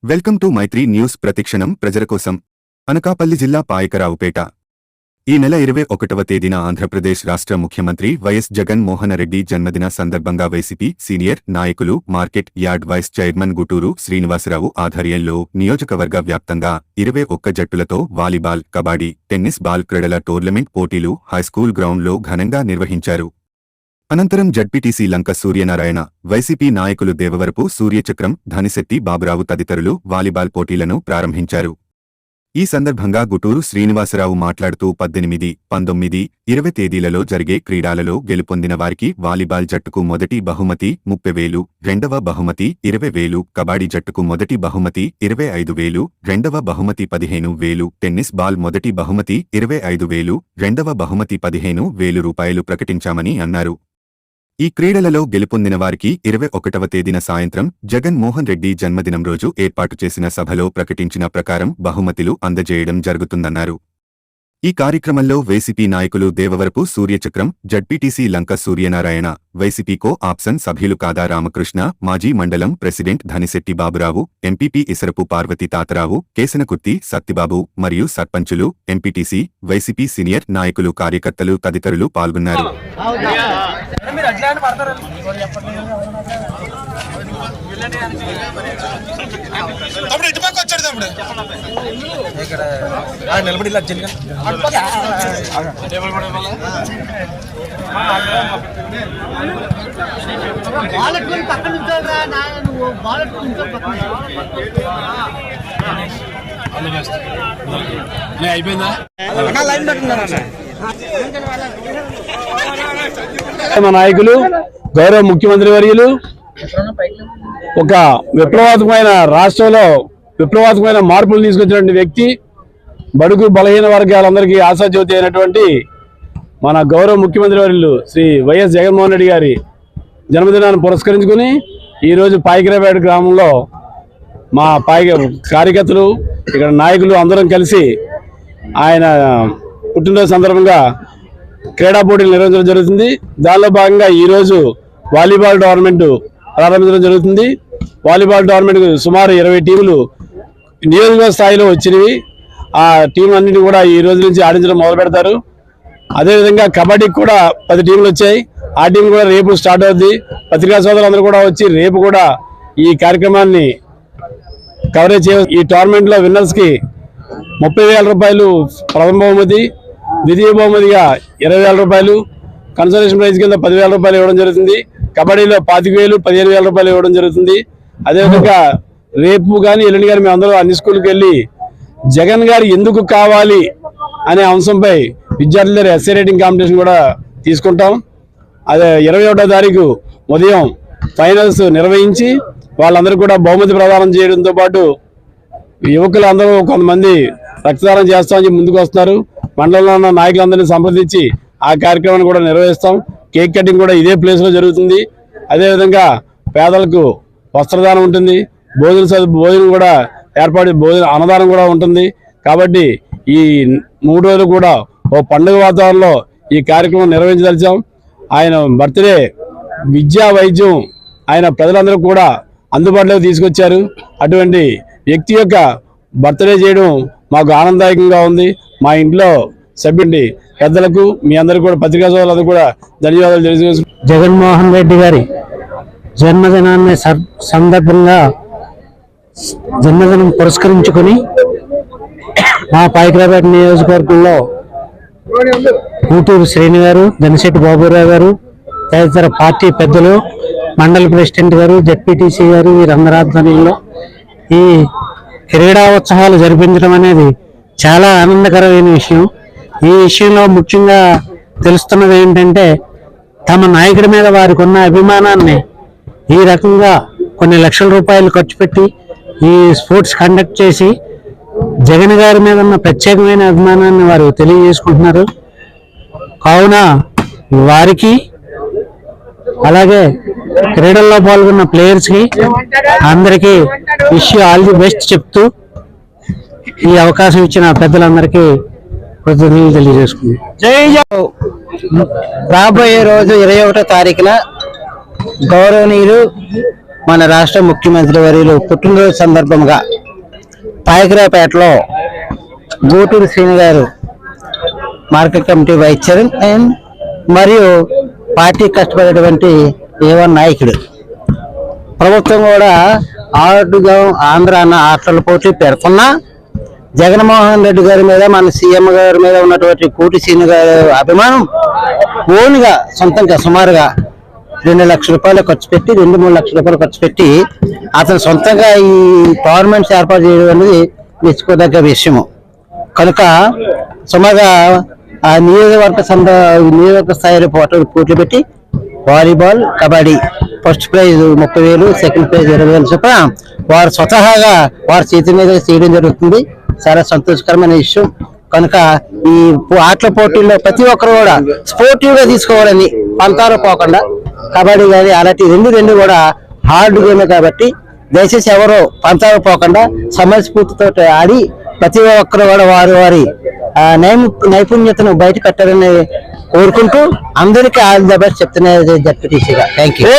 Welcome to Mythri news ప్రతిక్షణం ప్రజల కోసం. అనకాపల్లి జిల్లా పాయకరావుపేట. ఈ నెల 21వ తేదీన ఆంధ్రప్రదేశ్ రాష్ట్ర ముఖ్యమంత్రి వైఎస్ జగన్ మోహన్ రెడ్డి జన్మదిన సందర్భంగా వైసీపీ సీనియర్ నాయకులు market yard vice chairman Guturu Srinivasarao ఆధ్వర్యంలో నియోజకవర్గ వ్యాప్తంగా 21 జట్టులతో వాలీబాల్, కబడ్డీ, టెన్నిస్ బాల్ క్రీడల టోర్నమెంట్ పోటీలు హైస్కూల్ గ్రౌండ్లో ఘనంగా నిర్వహించారు. అనంతరం జడ్పీటీసీ లంక సూర్యనారాయణ, వైసీపీ నాయకులు దేవవరపు సూర్యచక్రం, ధనిశెట్టి బాబురావు తదితరులు వాలీబాల్ పోటీలను ప్రారంభించారు. ఈ సందర్భంగా గుటూరు శ్రీనివాసరావు మాట్లాడుతూ 18, 19, 20 తేదీలలో జరిగే క్రీడలలో గెలుపొందిన వారికి వాలీబాల్ జట్టుకు మొదటి బహుమతి 30,000, రెండవ బహుమతి 20,000, కబడ్డీ జట్టుకు మొదటి బహుమతి 25,000, రెండవ బహుమతి 15,000, టెన్నిస్ బాల్ మొదటి బహుమతి 25,000, రెండవ బహుమతి 15,000 రూపాయలు ప్రకటించామని అన్నారు. ఈ క్రీడలలో గెలుపొందిన వారికి 21వ తేదీన సాయంత్రం జగన్ మోహన్ రెడ్డి జన్మదినం రోజు ఏర్పాటు చేసిన సభలో ప్రకటించిన ప్రకారం బహుమతులు అందజేయడం జరుగుతుందన్నారు. ఈ కార్యక్రమంలో వైసీపీ నాయకులు దేవవరపు సూర్యచక్రం, జడ్పీటీసీ లంక సూర్యనారాయణ, వైసీపీ కో ఆప్షన్ సభ్యులు కాదా రామకృష్ణ, మాజీ మండలం ప్రెసిడెంట్ ధనిశెట్టి బాబురావు, ఎంపీపీ ఇసరపు పార్వతి తాతరావు, కేసనకుర్తి సత్తిబాబు మరియు సర్పంచులు, ఎంపీటీసీ, వైసీపీ సీనియర్ నాయకులు, కార్యకర్తలు తదితరులు పాల్గొన్నారు. మన నాయకులు గౌరవ ముఖ్యమంత్రి వర్యులు ఒక విప్లవాత్మకమైన రాష్ట్రంలో విప్లవాత్మకమైన మార్పులు తీసుకొచ్చినటువంటి వ్యక్తి, బడుగు బలహీన వర్గాలందరికీ ఆశాజ్యోతి అయినటువంటి మన గౌరవ ముఖ్యమంత్రి వర్యులు శ్రీ వైఎస్ జగన్మోహన్ రెడ్డి గారి జన్మదినాన్ని పురస్కరించుకుని ఈరోజు పాయకరావుపేట గ్రామంలో మా కార్యకర్తలు, ఇక్కడ నాయకులు అందరం కలిసి ఆయన పుట్టినరోజు సందర్భంగా క్రీడా పోటీలు నిర్వహించడం జరుగుతుంది. దానిలో భాగంగా ఈరోజు వాలీబాల్ టోర్నమెంట్ ప్రారంభించడం జరుగుతుంది. వాలీబాల్ టోర్నమెంట్ సుమారు 20 టీములు నియోజకవర్గ స్థాయిలో వచ్చినవి. ఆ టీంలన్నింటినీ కూడా ఈ రోజు నుంచి ఆడించడం మొదలు పెడతారు. అదేవిధంగా కబడ్డీకి కూడా 10 టీంలు వచ్చాయి. ఆ టీం కూడా రేపు స్టార్ట్ అవుద్ది. పత్రికా సోదరులందరూ కూడా వచ్చి రేపు కూడా ఈ కార్యక్రమాన్ని కవరేజ్ చేయాలి. ఈ టోర్నమెంట్లో విన్నర్స్కి 30,000 రూపాయలు ప్రథమ బహుమతి, ద్వితీయ బహుమతిగా 20,000 రూపాయలు, కన్సలేషన్ ప్రైజ్ కింద 10,000 రూపాయలు ఇవ్వడం జరుగుతుంది. కబడ్డీలో 25,000, 15,000 రూపాయలు ఇవ్వడం జరుగుతుంది. అదేవిధంగా రేపు కానీ ఎల్లుండి కానీ మేము అందరూ అన్ని స్కూల్కి వెళ్ళి జగన్ గారు ఎందుకు కావాలి అనే అంశంపై విద్యార్థుల ఎస్ఏ రైటింగ్ కాంపిటీషన్ కూడా తీసుకుంటాం. అదే 21వ తారీఖు ఉదయం ఫైనల్స్ నిర్వహించి వాళ్ళందరూ కూడా బహుమతి ప్రదానం చేయడంతో పాటు యువకులందరూ కొంతమంది రక్తదానం చేస్తామని చెప్పి ముందుకు వస్తున్నారు. మండలంలో ఉన్న నాయకులందరినీ సంప్రదించి ఆ కార్యక్రమాన్ని కూడా నిర్వహిస్తాం. కేక్ కటింగ్ కూడా ఇదే ప్లేస్లో జరుగుతుంది. అదేవిధంగా పేదలకు వస్త్రదానం ఉంటుంది, భోజనం కూడా ఏర్పాటు, అన్నదానం కూడా ఉంటుంది. కాబట్టి ఈ 3 రోజులు కూడా ఓ పండుగ వాతావరణంలో ఈ కార్యక్రమం నిర్వహించదలిచాం. ఆయన బర్త్డే విద్యా వైద్యం ఆయన ప్రజలందరూ కూడా అందుబాటులోకి తీసుకొచ్చారు. అటువంటి వ్యక్తి యొక్క బర్త్డే చేయడం మాకు ఆనందదాయకంగా ఉంది. మా ఇంట్లో సభ్యుడి పెద్దలకు, మీ అందరికీ కూడా పత్రికా సోదరులందరూ కూడా ధన్యవాదాలు తెలియజేసుకుంటున్నాను. జగన్మోహన్ రెడ్డి గారి జన్మదినాన్ని సందర్భంగా జన్మదినం పురస్కరించుకొని మా పాయకరావుపేట నియోజకవర్గంలో గుటూరు శ్రీని గారు, ధనిశెట్టి బాబురావు గారు తదితర పార్టీ పెద్దలు, మండల ప్రెసిడెంట్ గారు, జడ్పీటీసీ గారు వీరందరి ఆధ్వర్యంలో ఈ క్రీడా ఉత్సవాలు జరిపించడం అనేది చాలా ఆనందకరమైన విషయం. ఈ విషయంలో ముఖ్యంగా తెలుస్తున్నది ఏంటంటే, తమ నాయకుడి మీద వారికి ఉన్న అభిమానాన్ని ఈ రకంగా కొన్ని లక్షల రూపాయలు ఖర్చు పెట్టి ఈ స్పోర్ట్స్ కండక్ట్ చేసి జగన్ గారి మీద ఉన్న ప్రత్యేకమైన అభిమానాన్ని వారు తెలియజేసుకుంటున్నారు. కావున వారికి, అలాగే క్రీడల్లో పాల్గొన్న ప్లేయర్స్కి అందరికీ విష్ ఆల్ ది బెస్ట్ చెప్తూ ఈ అవకాశం ఇచ్చిన పెద్దలందరికీ కృతజ్ఞతలు తెలియజేసుకున్నాం. రాబోయే రోజు 21వ తారీఖున గౌరవనీయులు మన రాష్ట్ర ముఖ్యమంత్రి వర్యులు పుట్టినరోజు సందర్భంగా పాయకరావుపేటలో గూటూరు శ్రీని గారు మార్కెట్ కమిటీ వైస్ చైర్మన్ మరియు పార్టీ కష్టపడేటువంటి ఏవన్ నాయకుడు. ప్రభుత్వం కూడా ఆడుగా ఆంధ్ర అన్న ఆటల పోటీ పెడుతున్నా జగన్మోహన్ రెడ్డి గారి మీద మన సీఎం గారి మీద ఉన్నటువంటి కోటి శ్రీని గారి అభిమానం ఓన్గా సొంతంగా సుమారుగా 2 లక్షల రూపాయలు ఖర్చు పెట్టి 2-3 లక్షల రూపాయలు ఖర్చు పెట్టి అతను సొంతంగా ఈ టోర్నమెంట్స్ ఏర్పాటు చేయడం అనేది మెచ్చుకోదగ్గ విషయము. కనుక సుమారుగా ఆ నియోజకవర్గ స్థాయిలో పోటీలు పెట్టి volleyball, kabaddi first prize 30,000, second prize 20,000 చొప్పున వారు స్వతహాగా వారి చేతి మీద చేయడం జరుగుతుంది. చాలా సంతోషకరమైన విషయం. కనుక ఈ ఆటల పోటీల్లో ప్రతి ఒక్కరు కూడా స్పోర్టివ్ గా తీసుకోవాలని పంతాలు పోకుండా కబడ్డీ కానీ అలాంటి రెండు కూడా హార్డ్ గేమే కాబట్టి దయచేసి ఎవరో పంతాలు పోకుండా సమయస్ఫూర్తితో ఆడి ప్రతి ఒక్కరు కూడా వారి నైపుణ్యతను బయట పెట్టాలని కోరుకుంటూ అందరికీ ఆల్ ది బెస్ట్ చెప్తున్నారు జడ్పీటీసీగా. Thank you.